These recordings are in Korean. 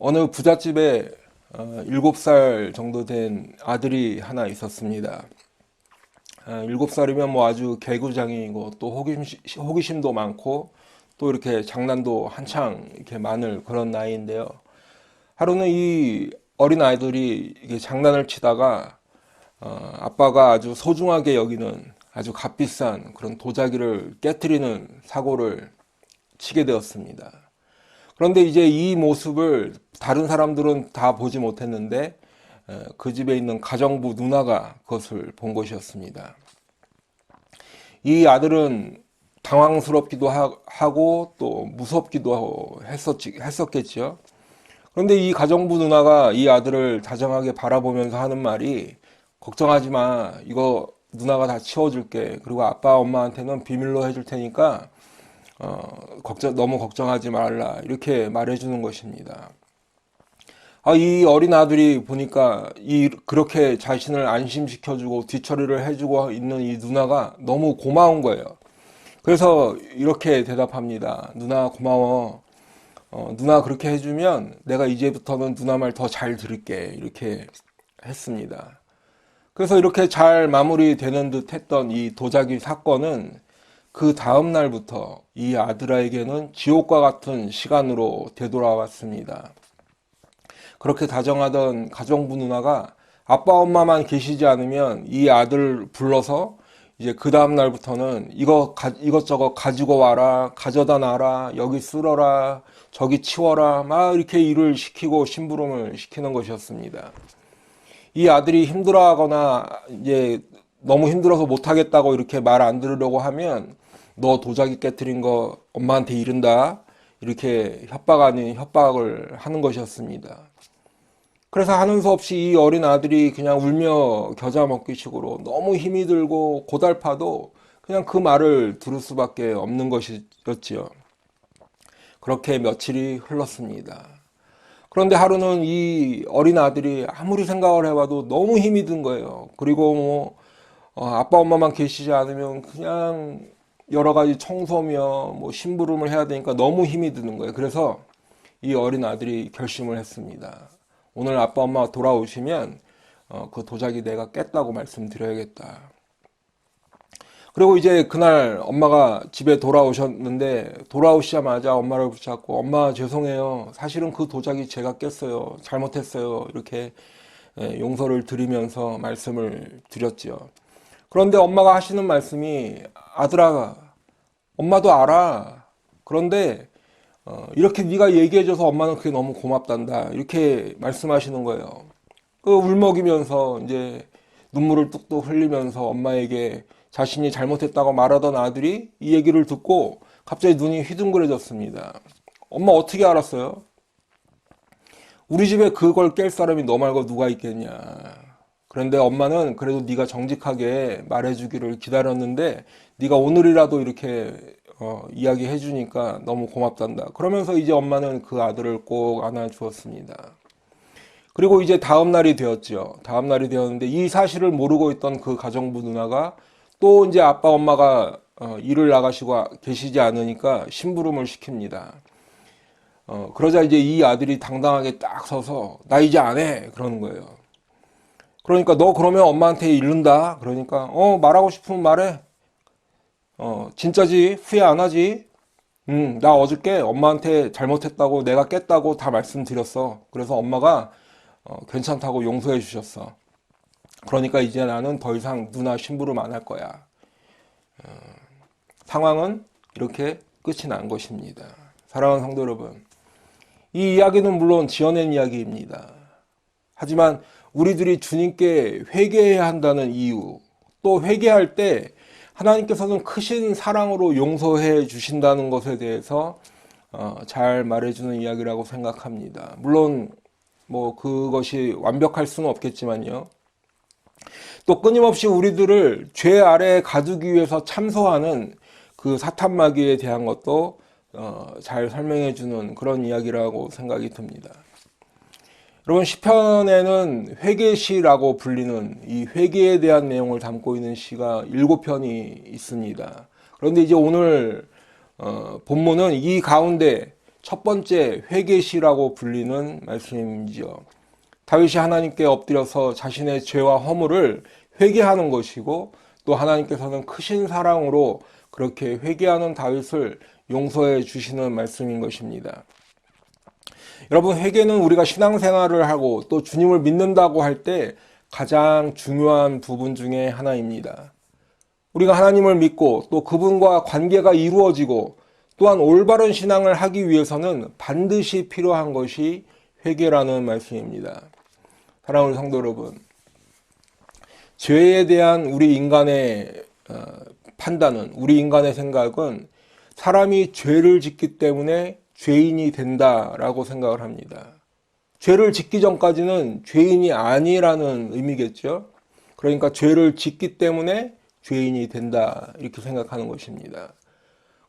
어느 부잣집에 7살 정도 된 아들이 하나 있었습니다. 7살이면 뭐 아주 개구장이고 또 호기심도 많고 또 이렇게 장난도 한창 이렇게 많을 그런 나이인데요. 하루는 이 어린 아이들이 이게 장난을 치다가 아빠가 아주 소중하게 여기는 아주 값비싼 그런 도자기를 깨트리는 사고를 치게 되었습니다. 그런데 이제 이 모습을 다른 사람들은 다 보지 못했는데 그 집에 있는 가정부 누나가 그것을 본 것이었습니다. 이 아들은 당황스럽기도 하고 또 무섭기도 했었겠지요. 그런데 이 가정부 누나가 이 아들을 다정하게 바라보면서 하는 말이 걱정하지 마. 이거 누나가 다 치워줄게. 그리고 아빠 엄마한테는 비밀로 해줄 테니까 너무 걱정하지 말라. 이렇게 말해주는 것입니다. 이 어린 아들이 보니까 그렇게 자신을 안심시켜주고 뒤처리를 해주고 있는 이 누나가 너무 고마운 거예요. 그래서 이렇게 대답합니다. 누나 고마워. 누나 그렇게 해주면 내가 이제부터는 누나 말 더 잘 들을게. 이렇게 했습니다. 그래서 이렇게 잘 마무리되는 듯 했던 이 도자기 사건은 그 다음 날부터 이 아들에게는 지옥과 같은 시간으로 되돌아왔습니다. 그렇게 다정하던 가정부 누나가 아빠 엄마만 계시지 않으면 이 아들 불러서 이제 그 다음 날부터는 이것저것 가지고 와라, 가져다 놔라, 여기 쓸어라, 저기 치워라, 막 이렇게 일을 시키고 심부름을 시키는 것이었습니다. 이 아들이 힘들어하거나 이제 너무 힘들어서 못하겠다고 이렇게 말 안 들으려고 하면 너 도자기 깨트린 거 엄마한테 이른다. 이렇게 협박 아닌 협박을 하는 것이었습니다. 그래서 하는 수 없이 이 어린 아들이 그냥 울며 겨자 먹기식으로 너무 힘이 들고 고달파도 그냥 그 말을 들을 수밖에 없는 것이었지요. 그렇게 며칠이 흘렀습니다. 그런데 하루는 이 어린 아들이 아무리 생각을 해봐도 너무 힘이 든 거예요. 그리고 뭐 아빠 엄마만 계시지 않으면 그냥 여러 가지 청소며 뭐 심부름을 해야 되니까 너무 힘이 드는 거예요. 그래서 이 어린 아들이 결심을 했습니다. 오늘 아빠 엄마 돌아오시면 그 도자기 내가 깼다고 말씀드려야겠다. 그리고 이제 그날 엄마가 집에 돌아오셨는데 돌아오시자마자 엄마를 붙잡고 엄마 죄송해요. 사실은 그 도자기 제가 깼어요. 잘못했어요. 이렇게 용서를 드리면서 말씀을 드렸지요. 그런데 엄마가 하시는 말씀이 아들아, 엄마도 알아. 그런데 이렇게 네가 얘기해줘서 엄마는 그게 너무 고맙단다. 이렇게 말씀하시는 거예요. 그 울먹이면서 이제 눈물을 뚝뚝 흘리면서 엄마에게 자신이 잘못했다고 말하던 아들이 이 얘기를 듣고 갑자기 눈이 휘둥그레졌습니다. 엄마 어떻게 알았어요? 우리 집에 그걸 깰 사람이 너 말고 누가 있겠냐. 그런데 엄마는 그래도 네가 정직하게 말해주기를 기다렸는데 네가 오늘이라도 이렇게 이야기해 주니까 너무 고맙단다. 그러면서 이제 엄마는 그 아들을 꼭 안아주었습니다. 그리고 이제 다음 날이 되었죠. 다음 날이 되었는데 이 사실을 모르고 있던 그 가정부 누나가 또 이제 아빠 엄마가 일을 나가시고 계시지 않으니까 심부름을 시킵니다. 그러자 이제 이 아들이 당당하게 딱 서서 나 이제 안 해. 그러는 거예요. 그러니까 너 그러면 엄마한테 이른다. 그러니까 말하고 싶으면 말해. 진짜지? 후회 안 하지? 나 어저께 엄마한테 잘못했다고 내가 깼다고 다 말씀드렸어. 그래서 엄마가 괜찮다고 용서해 주셨어. 그러니까 이제 나는 더 이상 누나 심부름 안 할 거야. 상황은 이렇게 끝이 난 것입니다. 사랑하는 성도 여러분, 이 이야기는 물론 지어낸 이야기입니다. 하지만 우리들이 주님께 회개해야 한다는 이유, 또 회개할 때 하나님께서는 크신 사랑으로 용서해 주신다는 것에 대해서 잘 말해주는 이야기라고 생각합니다. 물론 뭐 그것이 완벽할 수는 없겠지만요. 또 끊임없이 우리들을 죄 아래에 가두기 위해서 참소하는 그 사탄 마귀에 대한 것도 잘 설명해 주는 그런 이야기라고 생각이 듭니다. 여러분 시편에는 회개시라고 불리는 이 회개에 대한 내용을 담고 있는 시가 7편이 있습니다. 그런데 이제 오늘 본문은 이 가운데 첫 번째 회개시라고 불리는 말씀이지요. 다윗이 하나님께 엎드려서 자신의 죄와 허물을 회개하는 것이고, 또 하나님께서는 크신 사랑으로 그렇게 회개하는 다윗을 용서해 주시는 말씀인 것입니다. 여러분, 회개는 우리가 신앙생활을 하고 또 주님을 믿는다고 할 때 가장 중요한 부분 중에 하나입니다. 우리가 하나님을 믿고 또 그분과 관계가 이루어지고 또한 올바른 신앙을 하기 위해서는 반드시 필요한 것이 회개라는 말씀입니다. 사랑하는 성도 여러분, 죄에 대한 우리 인간의 판단은, 우리 인간의 생각은 사람이 죄를 짓기 때문에 죄인이 된다라고 생각을 합니다. 죄를 짓기 전까지는 죄인이 아니라는 의미겠죠. 그러니까 죄를 짓기 때문에 죄인이 된다, 이렇게 생각하는 것입니다.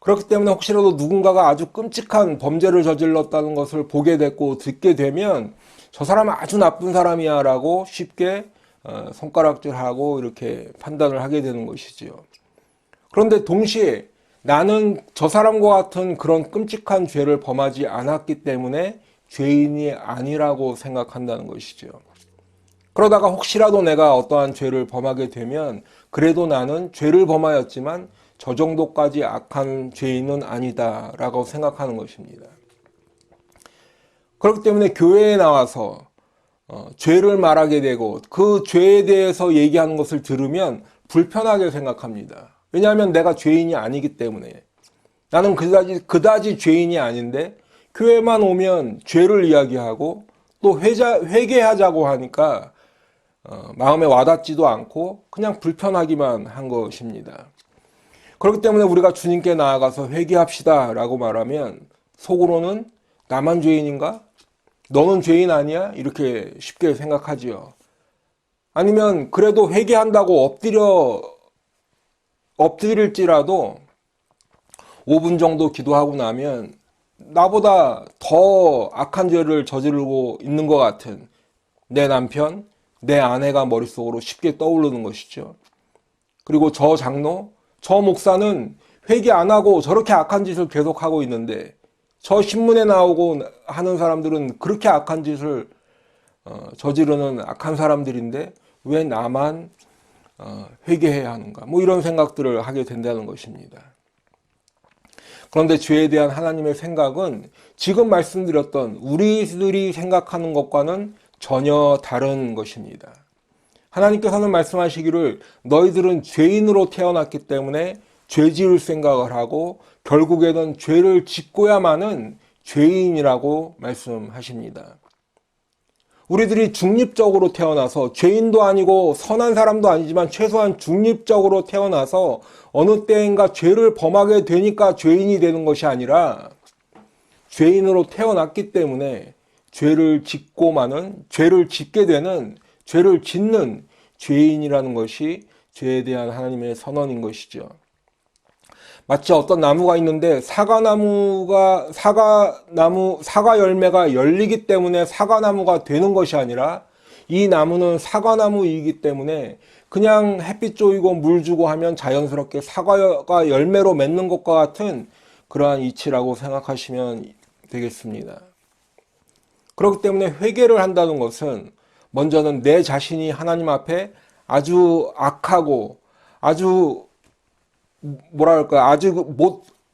그렇기 때문에 혹시라도 누군가가 아주 끔찍한 범죄를 저질렀다는 것을 보게 됐고 듣게 되면 저 사람은 아주 나쁜 사람이야 라고 쉽게 손가락질하고 이렇게 판단을 하게 되는 것이지요. 그런데 동시에 나는 저 사람과 같은 그런 끔찍한 죄를 범하지 않았기 때문에 죄인이 아니라고 생각한다는 것이죠. 그러다가 혹시라도 내가 어떠한 죄를 범하게 되면 그래도 나는 죄를 범하였지만 저 정도까지 악한 죄인은 아니다라고 생각하는 것입니다. 그렇기 때문에 교회에 나와서 죄를 말하게 되고 그 죄에 대해서 얘기하는 것을 들으면 불편하게 생각합니다. 왜냐하면 내가 죄인이 아니기 때문에. 나는 그다지 죄인이 아닌데 교회만 오면 죄를 이야기하고 또 회개하자고 하니까 마음에 와닿지도 않고 그냥 불편하기만 한 것입니다. 그렇기 때문에 우리가 주님께 나아가서 회개합시다 라고 말하면 속으로는 나만 죄인인가? 너는 죄인 아니야? 이렇게 쉽게 생각하지요. 아니면 그래도 회개한다고 엎드릴지라도 5분 정도 기도하고 나면 나보다 더 악한 죄를 저지르고 있는 것 같은 내 남편, 내 아내가 머릿속으로 쉽게 떠오르는 것이죠. 그리고 저 장로, 저 목사는 회개 안 하고 저렇게 악한 짓을 계속하고 있는데 저 신문에 나오고 하는 사람들은 그렇게 악한 짓을 저지르는 악한 사람들인데 왜 나만 회개해야 하는가? 뭐 이런 생각들을 하게 된다는 것입니다. 그런데 죄에 대한 하나님의 생각은 지금 말씀드렸던 우리들이 생각하는 것과는 전혀 다른 것입니다. 하나님께서는 말씀하시기를 너희들은 죄인으로 태어났기 때문에 죄 지을 생각을 하고 결국에는 죄를 짓고야만은 죄인이라고 말씀하십니다. 우리들이 중립적으로 태어나서 죄인도 아니고 선한 사람도 아니지만 최소한 중립적으로 태어나서 어느 때인가 죄를 범하게 되니까 죄인이 되는 것이 아니라 죄인으로 태어났기 때문에 죄를 짓게 되는, 죄를 짓는 죄인이라는 것이 죄에 대한 하나님의 선언인 것이죠. 마치 어떤 나무가 있는데 사과 열매가 열리기 때문에 사과나무가 되는 것이 아니라 이 나무는 사과나무이기 때문에 그냥 햇빛 쬐이고 물 주고 하면 자연스럽게 사과가 열매로 맺는 것과 같은 그러한 이치라고 생각하시면 되겠습니다. 그렇기 때문에 회개를 한다는 것은 먼저는 내 자신이 하나님 앞에 아주 악하고 아주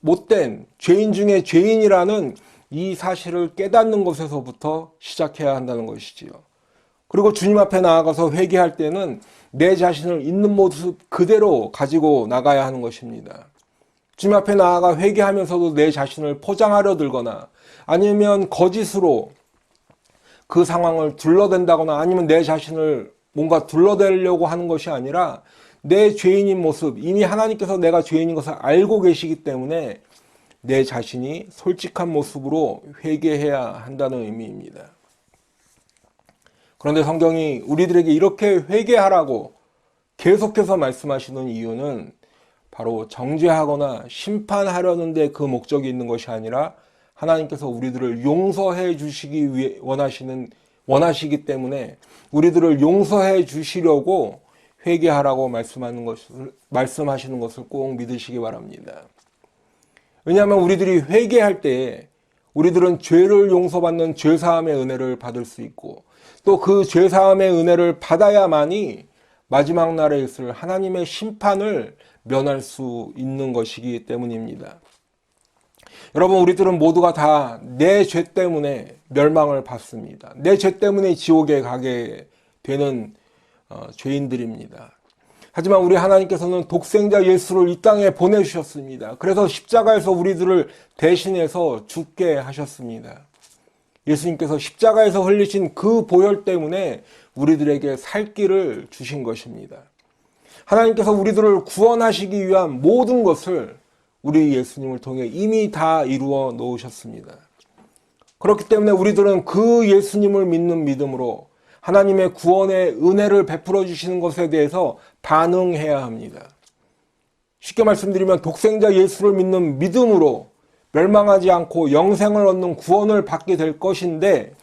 못된 죄인 중에 죄인이라는 이 사실을 깨닫는 것에서부터 시작해야 한다는 것이지요. 그리고 주님 앞에 나아가서 회개할 때는 내 자신을 있는 모습 그대로 가지고 나가야 하는 것입니다. 주님 앞에 나아가 회개하면서도 내 자신을 포장하려 들거나 아니면 거짓으로 그 상황을 둘러댄다거나 아니면 내 자신을 뭔가 둘러대려고 하는 것이 아니라 내 죄인인 모습, 이미 하나님께서 내가 죄인인 것을 알고 계시기 때문에 내 자신이 솔직한 모습으로 회개해야 한다는 의미입니다. 그런데 성경이 우리들에게 이렇게 회개하라고 계속해서 말씀하시는 이유는 바로 정죄하거나 심판하려는 데 그 목적이 있는 것이 아니라 하나님께서 우리들을 용서해 주시기 위해 원하시기 때문에 우리들을 용서해 주시려고 회개하라고 말씀하시는 것을 꼭 믿으시기 바랍니다. 왜냐하면 우리들이 회개할 때 우리들은 죄를 용서받는 죄사함의 은혜를 받을 수 있고 또 그 죄사함의 은혜를 받아야만이 마지막 날에 있을 하나님의 심판을 면할 수 있는 것이기 때문입니다. 여러분, 우리들은 모두가 다 내 죄 때문에 멸망을 받습니다. 내 죄 때문에 지옥에 가게 되는 죄인들입니다. 하지만 우리 하나님께서는 독생자 예수를 이 땅에 보내주셨습니다. 그래서 십자가에서 우리들을 대신해서 죽게 하셨습니다. 예수님께서 십자가에서 흘리신 그 보혈 때문에 우리들에게 살 길을 주신 것입니다. 하나님께서 우리들을 구원하시기 위한 모든 것을 우리 예수님을 통해 이미 다 이루어 놓으셨습니다. 그렇기 때문에 우리들은 그 예수님을 믿는 믿음으로 하나님의 구원의 은혜를 베풀어 주시는 것에 대해서 반응해야 합니다. 쉽게 말씀드리면 독생자 예수를 믿는 믿음으로 멸망하지 않고 영생을 얻는 구원을 받게 될 것인데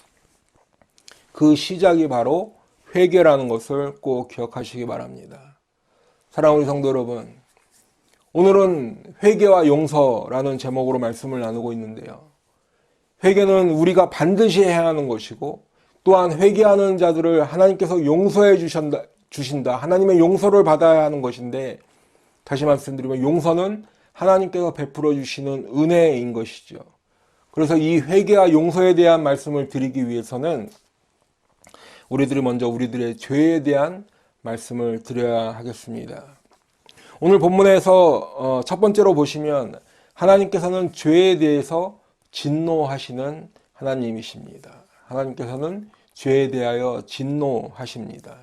그 시작이 바로 회개라는 것을 꼭 기억하시기 바랍니다. 사랑하는 성도 여러분, 오늘은 회개와 용서라는 제목으로 말씀을 나누고 있는데요. 회개는 우리가 반드시 해야 하는 것이고 또한 회개하는 자들을 하나님께서 용서해 주신다. 하나님의 용서를 받아야 하는 것인데 다시 말씀드리면 용서는 하나님께서 베풀어 주시는 은혜인 것이죠. 그래서 이 회개와 용서에 대한 말씀을 드리기 위해서는 우리들이 먼저 우리들의 죄에 대한 말씀을 드려야 하겠습니다. 오늘 본문에서 첫 번째로 보시면 하나님께서는 죄에 대해서 진노하시는 하나님이십니다. 하나님께서는 죄에 대하여 진노하십니다.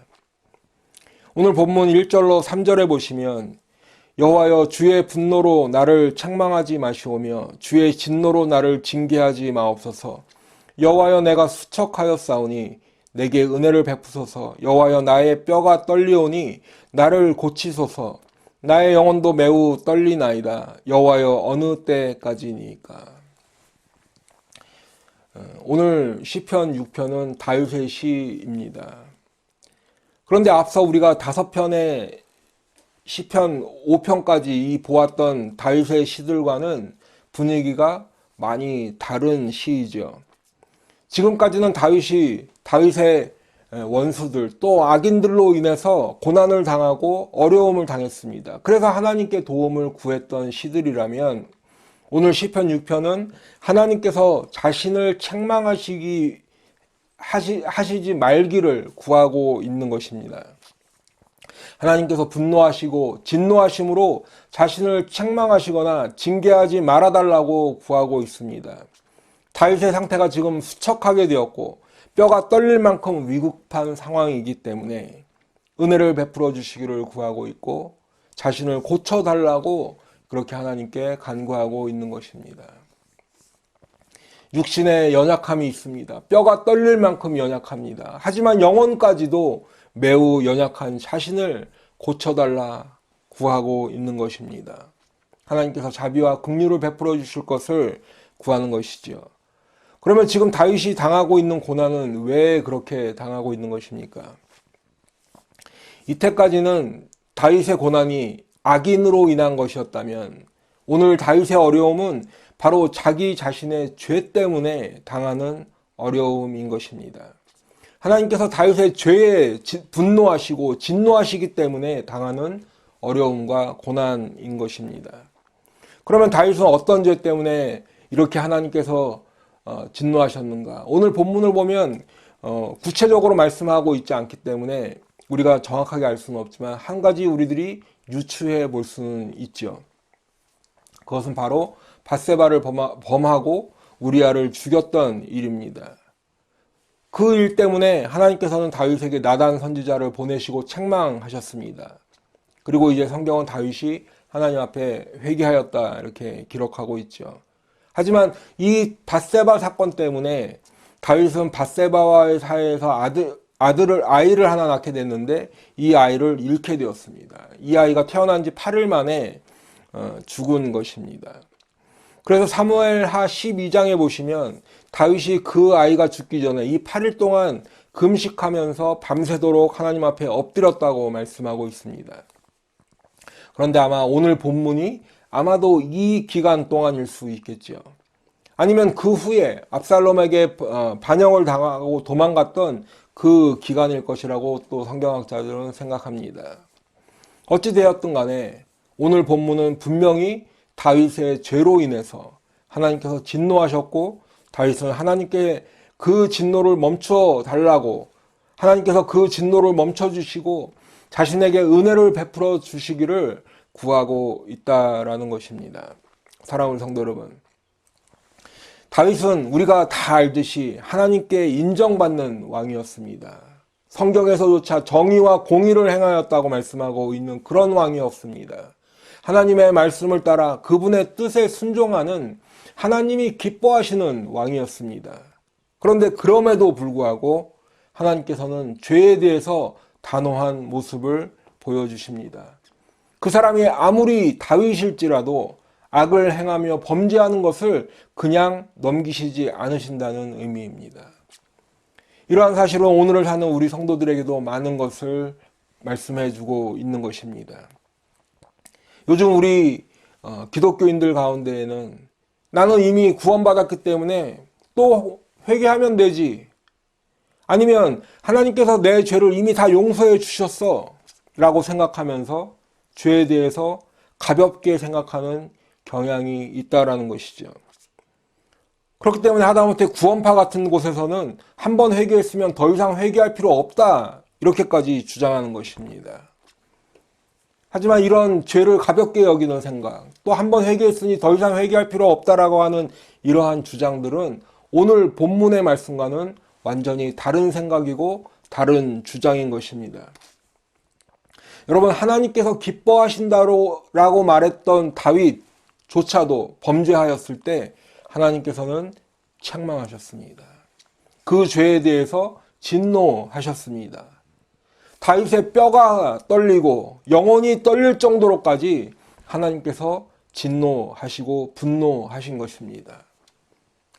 오늘 본문 1절로 3절에 보시면 여호와여 주의 분노로 나를 책망하지 마시오며 주의 진노로 나를 징계하지 마옵소서. 여호와여 내가 수척하였사오니 내게 은혜를 베푸소서. 여호와여 나의 뼈가 떨리오니 나를 고치소서. 나의 영혼도 매우 떨리나이다. 여호와여 어느 때까지니까. 오늘 시편 6편은 다윗의 시입니다. 그런데 앞서 우리가 5편의 시편 5편까지 보았던 다윗의 시들과는 분위기가 많이 다른 시이죠. 지금까지는 다윗의 원수들 또 악인들로 인해서 고난을 당하고 어려움을 당했습니다. 그래서 하나님께 도움을 구했던 시들이라면 오늘 시편 6편은 하나님께서 자신을 책망하시지 말기를 구하고 있는 것입니다. 하나님께서 분노하시고 진노하심으로 자신을 책망하시거나 징계하지 말아달라고 구하고 있습니다. 다윗의 상태가 지금 수척하게 되었고 뼈가 떨릴 만큼 위급한 상황이기 때문에 은혜를 베풀어 주시기를 구하고 있고 자신을 고쳐달라고 그렇게 하나님께 간구하고 있는 것입니다. 육신에 연약함이 있습니다. 뼈가 떨릴 만큼 연약합니다. 하지만 영혼까지도 매우 연약한 자신을 고쳐달라 구하고 있는 것입니다. 하나님께서 자비와 긍휼을 베풀어 주실 것을 구하는 것이죠. 그러면 지금 다윗이 당하고 있는 고난은 왜 그렇게 당하고 있는 것입니까? 이때까지는 다윗의 고난이 악인으로 인한 것이었다면 오늘 다윗의 어려움은 바로 자기 자신의 죄 때문에 당하는 어려움인 것입니다. 하나님께서 다윗의 죄에 분노하시고 진노하시기 때문에 당하는 어려움과 고난인 것입니다. 그러면 다윗은 어떤 죄 때문에 이렇게 하나님께서 진노하셨는가? 오늘 본문을 보면 구체적으로 말씀하고 있지 않기 때문에 우리가 정확하게 알 수는 없지만 한 가지 우리들이 유추해 볼 수는 있죠. 그것은 바로 밧세바를 범하고 우리아를 죽였던 일입니다. 그 일 때문에 하나님께서는 다윗에게 나단 선지자를 보내시고 책망하셨습니다. 그리고 이제 성경은 다윗이 하나님 앞에 회개하였다 이렇게 기록하고 있죠. 하지만 이 밧세바 사건 때문에 다윗은 밧세바와의 사이에서 아이를 하나 낳게 됐는데 이 아이를 잃게 되었습니다. 이 아이가 태어난 지 8일 만에 죽은 것입니다. 그래서 사무엘하 12장에 보시면 다윗이 그 아이가 죽기 전에 이 8일 동안 금식하면서 밤새도록 하나님 앞에 엎드렸다고 말씀하고 있습니다. 그런데 아마 오늘 본문이 아마도 이 기간 동안일 수 있겠죠. 아니면 그 후에 압살롬에게 반역을 당하고 도망갔던 그 기간일 것이라고 또 성경학자들은 생각합니다. 어찌되었든 간에 오늘 본문은 분명히 다윗의 죄로 인해서 하나님께서 진노하셨고, 다윗은 하나님께 그 진노를 멈춰 달라고, 하나님께서 그 진노를 멈춰 주시고 자신에게 은혜를 베풀어 주시기를 구하고 있다라는 것입니다. 사랑하는 성도 여러분, 다윗은 우리가 다 알듯이 하나님께 인정받는 왕이었습니다. 성경에서조차 정의와 공의를 행하였다고 말씀하고 있는 그런 왕이었습니다. 하나님의 말씀을 따라 그분의 뜻에 순종하는 하나님이 기뻐하시는 왕이었습니다. 그런데 그럼에도 불구하고 하나님께서는 죄에 대해서 단호한 모습을 보여주십니다. 그 사람이 아무리 다윗일지라도 악을 행하며 범죄하는 것을 그냥 넘기시지 않으신다는 의미입니다. 이러한 사실은 오늘을 사는 우리 성도들에게도 많은 것을 말씀해주고 있는 것입니다. 요즘 우리 기독교인들 가운데에는 나는 이미 구원받았기 때문에 또 회개하면 되지, 아니면 하나님께서 내 죄를 이미 다 용서해 주셨어 라고 생각하면서 죄에 대해서 가볍게 생각하는 경향이 있다라는 것이죠. 그렇기 때문에 하다못해 구원파 같은 곳에서는 한 번 회개했으면 더 이상 회개할 필요 없다, 이렇게까지 주장하는 것입니다. 하지만 이런 죄를 가볍게 여기는 생각, 또 한 번 회개했으니 더 이상 회개할 필요 없다라고 하는 이러한 주장들은 오늘 본문의 말씀과는 완전히 다른 생각이고 다른 주장인 것입니다. 여러분, 하나님께서 기뻐하신다라고 말했던 다윗조차도 범죄하였을 때 하나님께서는 책망하셨습니다. 그 죄에 대해서 진노하셨습니다. 다윗의 뼈가 떨리고 영혼이 떨릴 정도로까지 하나님께서 진노하시고 분노하신 것입니다.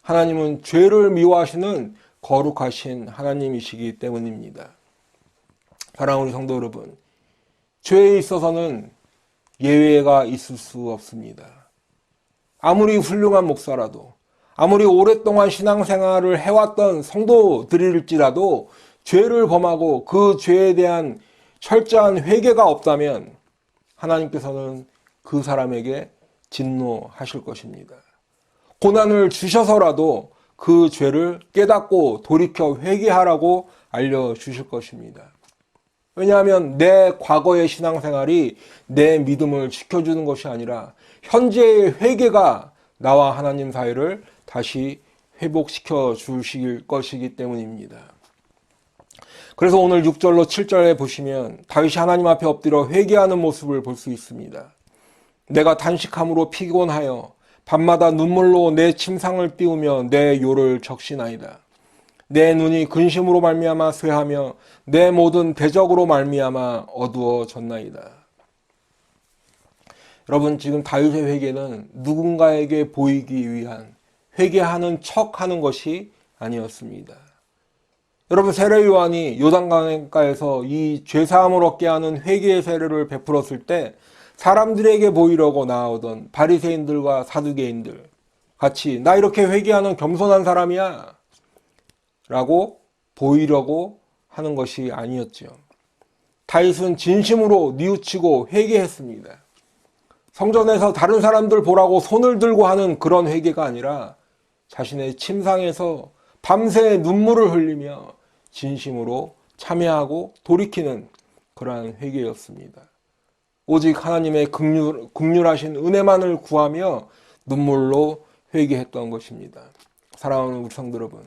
하나님은 죄를 미워하시는 거룩하신 하나님이시기 때문입니다. 사랑하는 우리 성도 여러분, 죄에 있어서는 예외가 있을 수 없습니다. 아무리 훌륭한 목사라도, 아무리 오랫동안 신앙생활을 해왔던 성도들일지라도 죄를 범하고 그 죄에 대한 철저한 회개가 없다면 하나님께서는 그 사람에게 진노하실 것입니다. 고난을 주셔서라도 그 죄를 깨닫고 돌이켜 회개하라고 알려주실 것입니다. 왜냐하면 내 과거의 신앙생활이 내 믿음을 지켜주는 것이 아니라 현재의 회개가 나와 하나님 사이를 다시 회복시켜 주실 것이기 때문입니다. 그래서 오늘 6절로 7절에 보시면 다윗이 하나님 앞에 엎드려 회개하는 모습을 볼 수 있습니다. 내가 단식함으로 피곤하여 밤마다 눈물로 내 침상을 띄우며 내 요를 적시나이다. 내 눈이 근심으로 말미암아 쇠하며 내 모든 대적으로 말미암아 어두워졌나이다. 여러분, 지금 다윗의 회개는 누군가에게 보이기 위한 회개하는 척하는 것이 아니었습니다. 여러분, 세례 요한이 요단강가에서 이 죄사함을 얻게 하는 회개의 세례를 베풀었을 때 사람들에게 보이려고 나오던 바리새인들과 사두개인들 같이 나 이렇게 회개하는 겸손한 사람이야 라고 보이려고 하는 것이 아니었죠. 다윗은 진심으로 뉘우치고 회개했습니다. 성전에서 다른 사람들 보라고 손을 들고 하는 그런 회개가 아니라 자신의 침상에서 밤새 눈물을 흘리며 진심으로 참회하고 돌이키는 그러한 회개였습니다. 오직 하나님의 긍휼하신 은혜만을 구하며 눈물로 회개했던 것입니다. 사랑하는 우리 성도 여러분,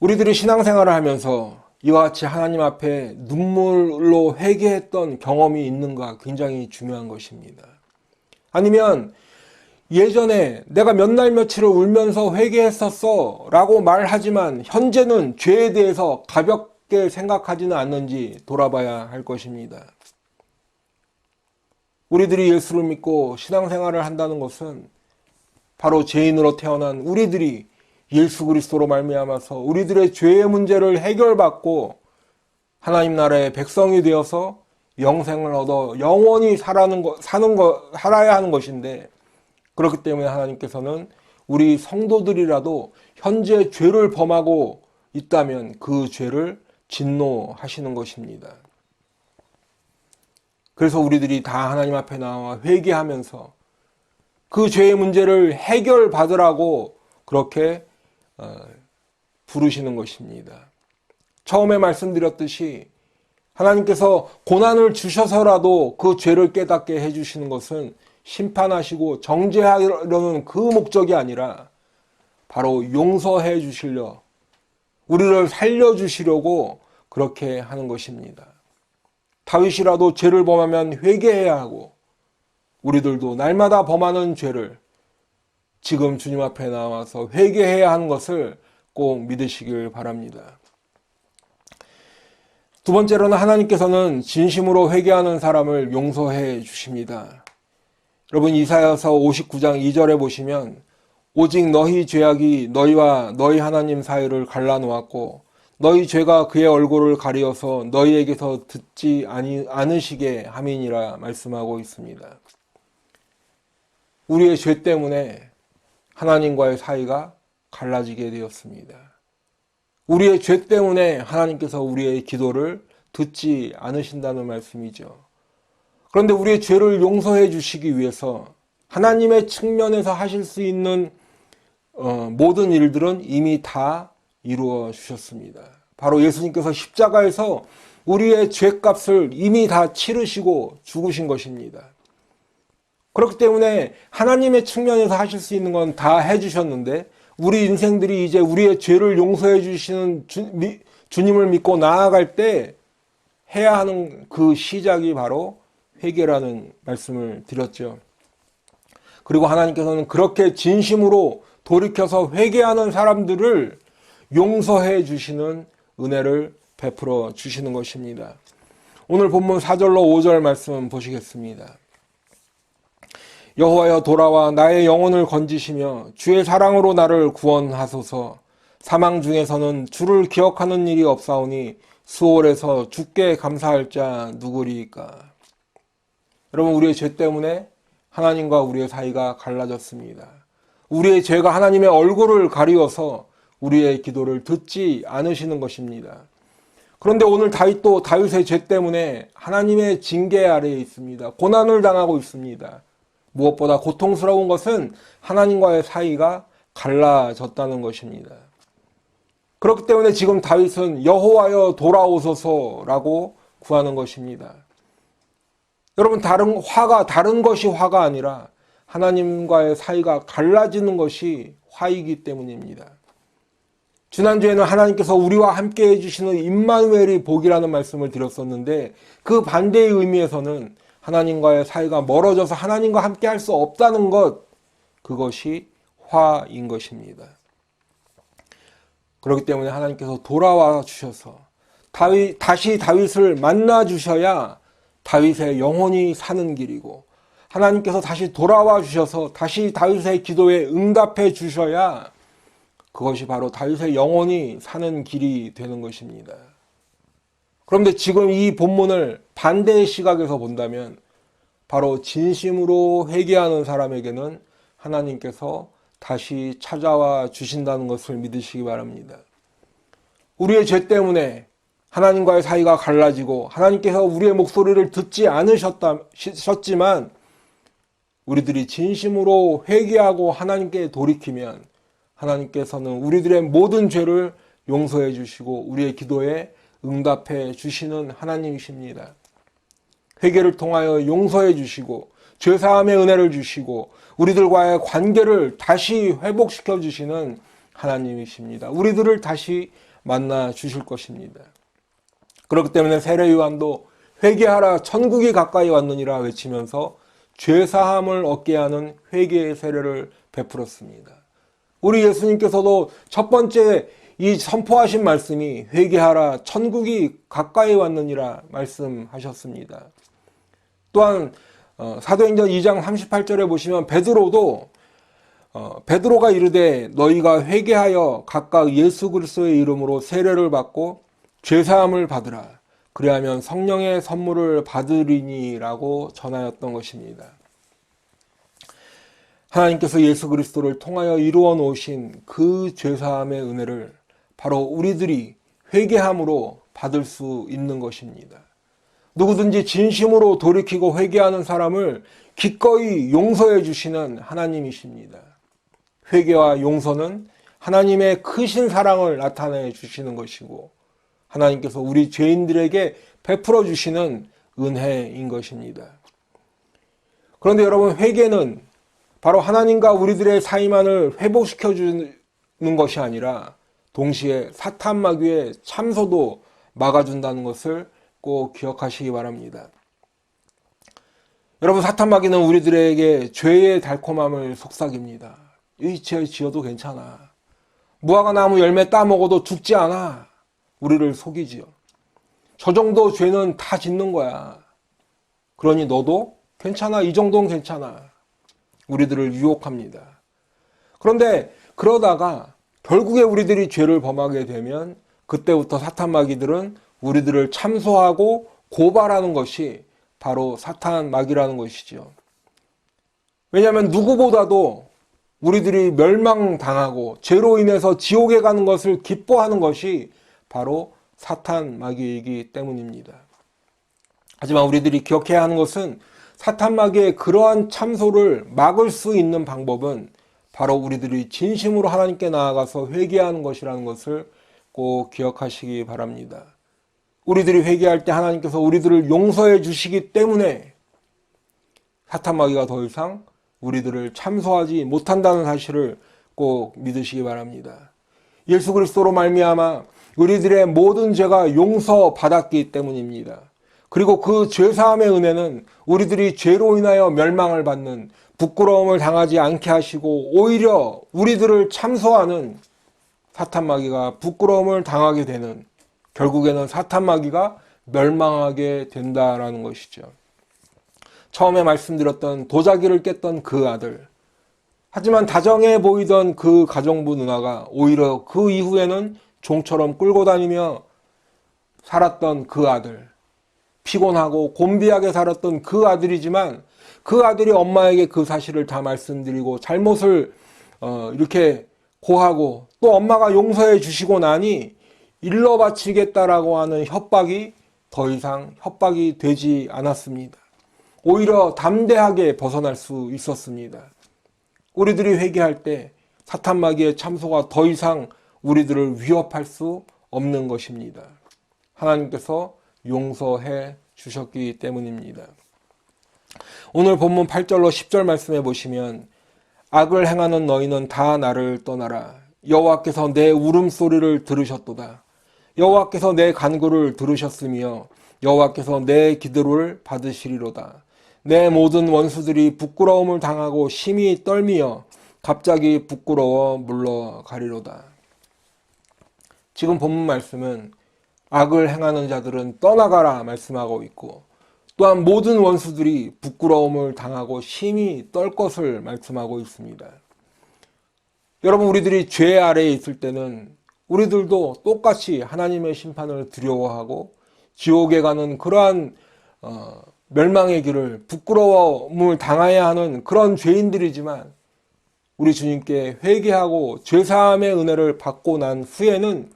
우리들이 신앙생활을 하면서 이와 같이 하나님 앞에 눈물로 회개했던 경험이 있는가 굉장히 중요한 것입니다. 아니면 예전에 내가 몇 날 며칠을 울면서 회개했었어 라고 말하지만 현재는 죄에 대해서 가볍게 생각하지는 않는지 돌아봐야 할 것입니다. 우리들이 예수를 믿고 신앙생활을 한다는 것은 바로 죄인으로 태어난 우리들이 예수 그리스도로 말미암아서 우리들의 죄의 문제를 해결받고 하나님 나라의 백성이 되어서 영생을 얻어 영원히 살아야 하는 것인데, 그렇기 때문에 하나님께서는 우리 성도들이라도 현재 죄를 범하고 있다면 그 죄를 진노하시는 것입니다. 그래서 우리들이 다 하나님 앞에 나와 회개하면서 그 죄의 문제를 해결받으라고 그렇게 부르시는 것입니다. 처음에 말씀드렸듯이 하나님께서 고난을 주셔서라도 그 죄를 깨닫게 해주시는 것은 심판하시고 정죄하려는 그 목적이 아니라 바로 용서해 주시려, 우리를 살려주시려고 그렇게 하는 것입니다. 다윗이라도 죄를 범하면 회개해야 하고 우리들도 날마다 범하는 죄를 지금 주님 앞에 나와서 회개해야 하는 것을 꼭 믿으시길 바랍니다. 두 번째로는 하나님께서는 진심으로 회개하는 사람을 용서해 주십니다. 여러분 이사야서 59장 2절에 보시면 오직 너희 죄악이 너희와 너희 하나님 사이를 갈라놓았고 너희 죄가 그의 얼굴을 가리어서 너희에게서 듣지 않으시게 함이니라 말씀하고 있습니다. 우리의 죄 때문에 하나님과의 사이가 갈라지게 되었습니다. 우리의 죄 때문에 하나님께서 우리의 기도를 듣지 않으신다는 말씀이죠. 그런데 우리의 죄를 용서해 주시기 위해서 하나님의 측면에서 하실 수 있는 모든 일들은 이미 다 이루어 주셨습니다. 바로 예수님께서 십자가에서 우리의 죄값을 이미 다 치르시고 죽으신 것입니다. 그렇기 때문에 하나님의 측면에서 하실 수 있는 건 다 해주셨는데 우리 인생들이 이제 우리의 죄를 용서해 주시는 주님을 믿고 나아갈 때 해야 하는 그 시작이 바로 회개라는 말씀을 드렸죠. 그리고 하나님께서는 그렇게 진심으로 돌이켜서 회개하는 사람들을 용서해 주시는 은혜를 베풀어 주시는 것입니다. 오늘 본문 4절로 5절 말씀 보시겠습니다. 여호와여 돌아와 나의 영혼을 건지시며 주의 사랑으로 나를 구원하소서. 사망 중에서는 주를 기억하는 일이 없사오니 수월에서 주께 감사할 자 누구리이까. 여러분 우리의 죄 때문에 하나님과 우리의 사이가 갈라졌습니다. 우리의 죄가 하나님의 얼굴을 가리워서 우리의 기도를 듣지 않으시는 것입니다. 그런데 오늘 다윗도 다윗의 죄 때문에 하나님의 징계 아래에 있습니다. 고난을 당하고 있습니다. 무엇보다 고통스러운 것은 하나님과의 사이가 갈라졌다는 것입니다. 그렇기 때문에 지금 다윗은 여호와여 돌아오소서라고 구하는 것입니다. 여러분 다른 것이 화가 아니라 하나님과의 사이가 갈라지는 것이 화이기 때문입니다. 지난주에는 하나님께서 우리와 함께 해주시는 임마누엘이 복이라는 말씀을 드렸었는데 그 반대의 의미에서는 하나님과의 사이가 멀어져서 하나님과 함께 할 수 없다는 것, 그것이 화인 것입니다. 그렇기 때문에 하나님께서 돌아와 주셔서 다시 다윗을 만나 주셔야 다윗의 영혼이 사는 길이고 하나님께서 다시 돌아와 주셔서 다시 다윗의 기도에 응답해 주셔야 그것이 바로 다윗의 영혼이 사는 길이 되는 것입니다. 그런데 지금 이 본문을 반대의 시각에서 본다면 바로 진심으로 회개하는 사람에게는 하나님께서 다시 찾아와 주신다는 것을 믿으시기 바랍니다. 우리의 죄 때문에 하나님과의 사이가 갈라지고 하나님께서 우리의 목소리를 듣지 않으셨지만 우리들이 진심으로 회개하고 하나님께 돌이키면 하나님께서는 우리들의 모든 죄를 용서해 주시고 우리의 기도에 응답해 주시는 하나님이십니다. 회개를 통하여 용서해 주시고 죄사함의 은혜를 주시고 우리들과의 관계를 다시 회복시켜 주시는 하나님이십니다. 우리들을 다시 만나 주실 것입니다. 그렇기 때문에 세례 요한도 회개하라 천국이 가까이 왔느니라 외치면서 죄사함을 얻게 하는 회개의 세례를 베풀었습니다. 우리 예수님께서도 첫 번째 이 선포하신 말씀이 회개하라 천국이 가까이 왔느니라 말씀하셨습니다. 또한 사도행전 2장 38절에 보시면 베드로가 이르되 너희가 회개하여 각각 예수 그리스도의 이름으로 세례를 받고 죄사함을 받으라. 그리하면 성령의 선물을 받으리니라고 전하였던 것입니다. 하나님께서 예수 그리스도를 통하여 이루어 놓으신 그 죄사함의 은혜를 바로 우리들이 회개함으로 받을 수 있는 것입니다. 누구든지 진심으로 돌이키고 회개하는 사람을 기꺼이 용서해 주시는 하나님이십니다. 회개와 용서는 하나님의 크신 사랑을 나타내 주시는 것이고 하나님께서 우리 죄인들에게 베풀어 주시는 은혜인 것입니다. 그런데 여러분, 회개는 바로 하나님과 우리들의 사이만을 회복시켜 주는 것이 아니라 동시에 사탄 마귀의 참소도 막아준다는 것을 꼭 기억하시기 바랍니다. 여러분, 사탄 마귀는 우리들에게 죄의 달콤함을 속삭입니다. 이 죄 지어도 괜찮아. 무화과 나무 열매 따먹어도 죽지 않아. 우리를 속이지요. 저 정도 죄는 다 짓는 거야. 그러니 너도 괜찮아. 이 정도는 괜찮아. 우리들을 유혹합니다. 그런데 그러다가 결국에 우리들이 죄를 범하게 되면 그때부터 사탄 마귀들은 우리들을 참소하고 고발하는 것이 바로 사탄 마귀라는 것이죠. 왜냐하면 누구보다도 우리들이 멸망당하고 죄로 인해서 지옥에 가는 것을 기뻐하는 것이 바로 사탄 마귀이기 때문입니다. 하지만 우리들이 기억해야 하는 것은 사탄 마귀의 그러한 참소를 막을 수 있는 방법은 바로 우리들이 진심으로 하나님께 나아가서 회개하는 것이라는 것을 꼭 기억하시기 바랍니다. 우리들이 회개할 때 하나님께서 우리들을 용서해 주시기 때문에 사탄 마귀가 더 이상 우리들을 참소하지 못한다는 사실을 꼭 믿으시기 바랍니다. 예수 그리스도로 말미암아 우리들의 모든 죄가 용서받았기 때문입니다. 그리고 그 죄사함의 은혜는 우리들이 죄로 인하여 멸망을 받는 부끄러움을 당하지 않게 하시고 오히려 우리들을 참소하는 사탄 마귀가 부끄러움을 당하게 되는, 결국에는 사탄 마귀가 멸망하게 된다라는 것이죠. 처음에 말씀드렸던 도자기를 깼던 그 아들, 하지만 다정해 보이던 그 가정부 누나가 오히려 그 이후에는 종처럼 끌고 다니며 살았던 그 아들, 피곤하고 곤비하게 살았던 그 아들이지만 그 아들이 엄마에게 그 사실을 다 말씀드리고 잘못을 이렇게 고하고 또 엄마가 용서해 주시고 나니 일러 바치겠다라고 하는 협박이 더 이상 협박이 되지 않았습니다. 오히려 담대하게 벗어날 수 있었습니다. 우리들이 회개할 때 사탄 마귀의 참소가 더 이상 우리들을 위협할 수 없는 것입니다. 하나님께서 용서해 주셨기 때문입니다. 오늘 본문 8절로 10절 말씀해 보시면 악을 행하는 너희는 다 나를 떠나라. 여호와께서 내 울음소리를 들으셨도다. 여호와께서 내 간구를 들으셨으며 여호와께서 내 기도를 받으시리로다. 내 모든 원수들이 부끄러움을 당하고 심히 떨미어 갑자기 부끄러워 물러가리로다. 지금 본문 말씀은 악을 행하는 자들은 떠나가라 말씀하고 있고 또한 모든 원수들이 부끄러움을 당하고 심히 떨 것을 말씀하고 있습니다. 여러분, 우리들이 죄 아래에 있을 때는 우리들도 똑같이 하나님의 심판을 두려워하고 지옥에 가는 그러한 멸망의 길을, 부끄러움을 당해야 하는 그런 죄인들이지만 우리 주님께 회개하고 죄사함의 은혜를 받고 난 후에는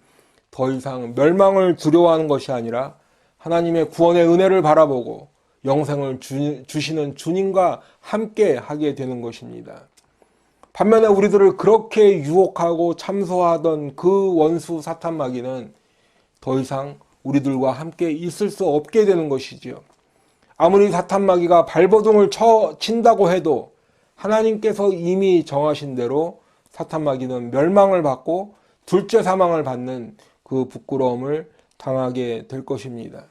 더 이상 멸망을 두려워하는 것이 아니라 하나님의 구원의 은혜를 바라보고 영생을 주시는 주님과 함께 하게 되는 것입니다. 반면에 우리들을 그렇게 유혹하고 참소하던 그 원수 사탄 마귀는 더 이상 우리들과 함께 있을 수 없게 되는 것이지요. 아무리 사탄 마귀가 발버둥을 친다고 해도 하나님께서 이미 정하신 대로 사탄 마귀는 멸망을 받고 둘째 사망을 받는 그 부끄러움을 당하게 될 것입니다.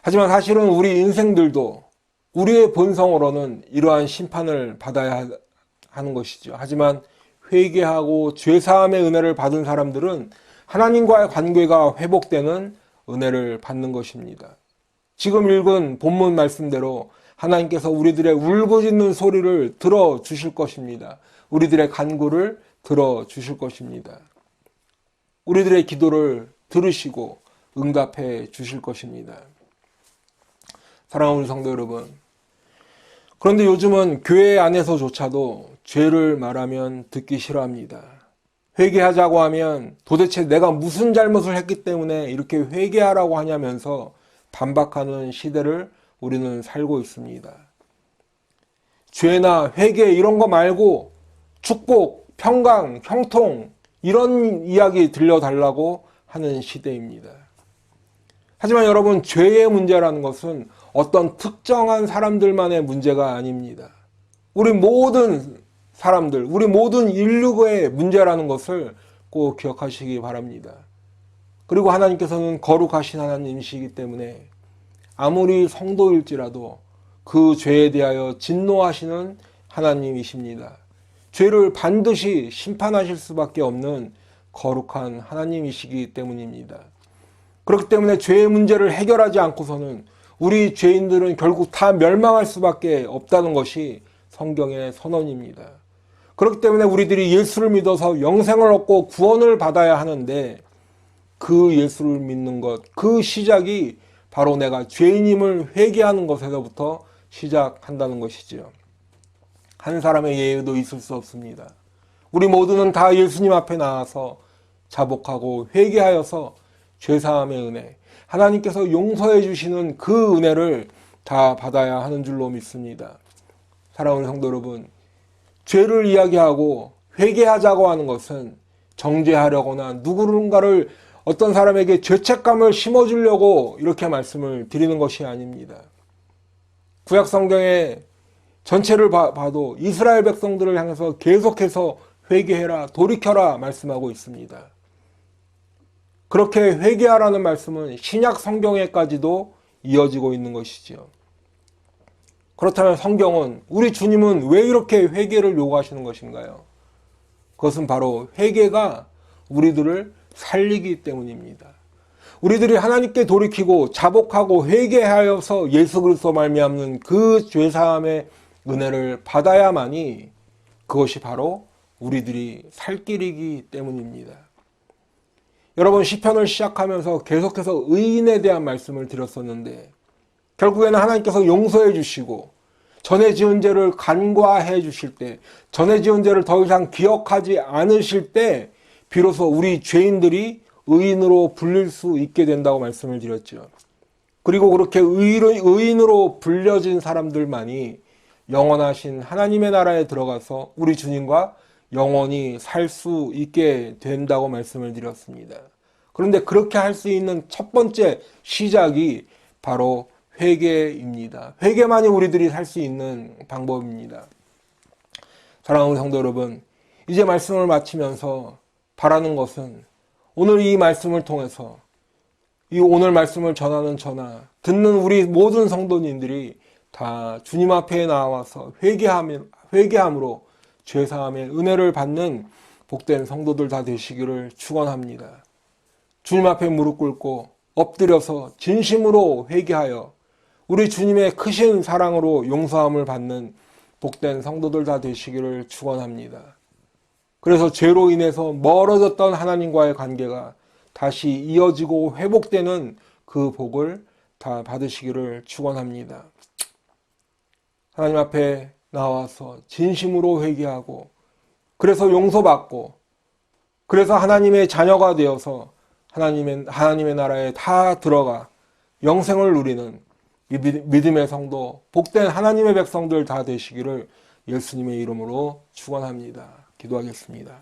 하지만 사실은 우리 인생들도 우리의 본성으로는 이러한 심판을 받아야 하는 것이죠. 하지만 회개하고 죄사함의 은혜를 받은 사람들은 하나님과의 관계가 회복되는 은혜를 받는 것입니다. 지금 읽은 본문 말씀대로 하나님께서 우리들의 울부짖는 소리를 들어주실 것입니다. 우리들의 간구를 들어주실 것입니다. 우리들의 기도를 들으시고 응답해 주실 것입니다. 사랑하는 우리 성도 여러분, 그런데 요즘은 교회 안에서조차도 죄를 말하면 듣기 싫어합니다. 회개하자고 하면 도대체 내가 무슨 잘못을 했기 때문에 이렇게 회개하라고 하냐면서 반박하는 시대를 우리는 살고 있습니다. 죄나 회개 이런 거 말고 축복, 평강, 형통 이런 이야기 들려달라고 하는 시대입니다. 하지만 여러분, 죄의 문제라는 것은 어떤 특정한 사람들만의 문제가 아닙니다. 우리 모든 사람들, 우리 모든 인류의 문제라는 것을 꼭 기억하시기 바랍니다. 그리고 하나님께서는 거룩하신 하나님이시기 때문에 아무리 성도일지라도 그 죄에 대하여 진노하시는 하나님이십니다. 죄를 반드시 심판하실 수밖에 없는 거룩한 하나님이시기 때문입니다. 그렇기 때문에 죄의 문제를 해결하지 않고서는 우리 죄인들은 결국 다 멸망할 수밖에 없다는 것이 성경의 선언입니다. 그렇기 때문에 우리들이 예수를 믿어서 영생을 얻고 구원을 받아야 하는데 그 예수를 믿는 것, 그 시작이 바로 내가 죄인임을 회개하는 것에서부터 시작한다는 것이지요. 한 사람의 예외도 있을 수 없습니다. 우리 모두는 다 예수님 앞에 나와서 자복하고 회개하여서 죄사함의 은혜, 하나님께서 용서해 주시는 그 은혜를 다 받아야 하는 줄로 믿습니다. 사랑하는 성도 여러분, 죄를 이야기하고 회개하자고 하는 것은 정죄하려거나 누군가를 어떤 사람에게 죄책감을 심어주려고 이렇게 말씀을 드리는 것이 아닙니다. 구약 성경의 전체를 봐도 이스라엘 백성들을 향해서 계속해서 회개해라, 돌이켜라 말씀하고 있습니다. 그렇게 회개하라는 말씀은 신약 성경에까지도 이어지고 있는 것이지요. 그렇다면 성경은, 우리 주님은 왜 이렇게 회개를 요구하시는 것인가요? 그것은 바로 회개가 우리들을 살리기 때문입니다. 우리들이 하나님께 돌이키고 자복하고 회개하여서 예수 그리스도 말미암는 그 죄사함의 은혜를 받아야만이 그것이 바로 우리들이 살 길이기 때문입니다. 여러분, 시편을 시작하면서 계속해서 의인에 대한 말씀을 드렸었는데 결국에는 하나님께서 용서해 주시고 전에 지은 죄를 간과해 주실 때, 전에 지은 죄를 더 이상 기억하지 않으실 때 비로소 우리 죄인들이 의인으로 불릴 수 있게 된다고 말씀을 드렸죠. 그리고 그렇게 의인으로 불려진 사람들만이 영원하신 하나님의 나라에 들어가서 우리 주님과 영원히 살 수 있게 된다고 말씀을 드렸습니다. 그런데 그렇게 할 수 있는 첫 번째 시작이 바로 회개입니다. 회개만이 우리들이 살 수 있는 방법입니다. 사랑하는 성도 여러분, 이제 말씀을 마치면서 바라는 것은 오늘 이 말씀을 통해서 이 오늘 말씀을 전하는 저나 듣는 우리 모든 성도님들이 다 주님 앞에 나와서 회개함으로 죄사함의 은혜를 받는 복된 성도들 다 되시기를 축원합니다. 주님 앞에 무릎 꿇고 엎드려서 진심으로 회개하여 우리 주님의 크신 사랑으로 용서함을 받는 복된 성도들 다 되시기를 축원합니다. 그래서 죄로 인해서 멀어졌던 하나님과의 관계가 다시 이어지고 회복되는 그 복을 다 받으시기를 축원합니다. 하나님 앞에 나와서 진심으로 회개하고 그래서 용서받고 그래서 하나님의 자녀가 되어서 하나님의 나라에 다 들어가 영생을 누리는 믿음의 성도, 복된 하나님의 백성들 다 되시기를 예수님의 이름으로 축원합니다. 기도하겠습니다.